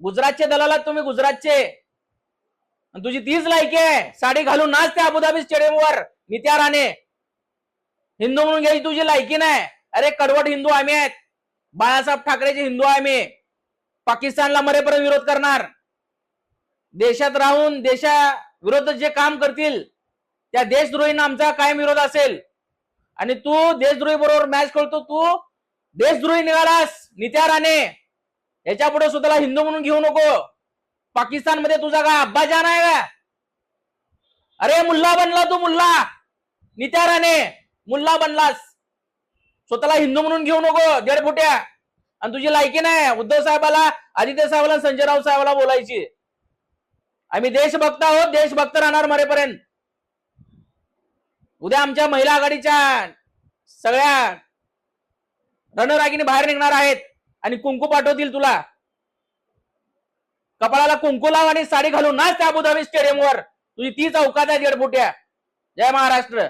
गुजरातचे दलाल आहात तुम्ही, गुजरातचे. तुझी तीच लायकी आहे साडी घालून नाच त्या अबुधाबी स्टेडियमवर नित्या राणे. हिंदू म्हणून घ्यायची तुझी लायकी नाही. अरे कडवट हिंदू आम्ही आहेत, बाळासाहेब ठाकरेचे हिंदू आहे आम्ही. पाकिस्तानला मरेपर्यंत विरोध करणार. देशात राहून देशाविरोधात जे काम करतील त्या देशद्रोहींना आमचा कायम विरोध असेल. आणि तू देशद्रोही बरोबर मॅच खेळतो, तू देशद्रोही निघालास नित्या राणे. याच्या पुढे स्वतःला हिंदू म्हणून घेऊ नको. पाकिस्तानमध्ये तुझा काय अब्बाजान आहे का? अरे मुल्ला बनला तू, मुल्ला. नित्या राणे मुल्ला बनलास. स्वतःला हिंदू म्हणून घेऊ नको देडफुट्या. आणि तुझी लायकी नाही उद्धव साहेबाला, आदित्य साहेबाला, संजय राऊत साहेबाला बोलायची. आम्ही देशभक्त आहोत, देशभक्त राहणार मरेपर्यंत. उद्या आमच्या महिला आघाडीच्या सगळ्या रणरागिणी बाहेर निघणार आहेत आणि कुंकू पाठवतील तुला. कपाळाला कुंकू लाव आणि साडी घालून नाच त्या अबुधाबी स्टेडियमवर. तुझी तीच अवकात आहे देडफुट्या. जय महाराष्ट्र.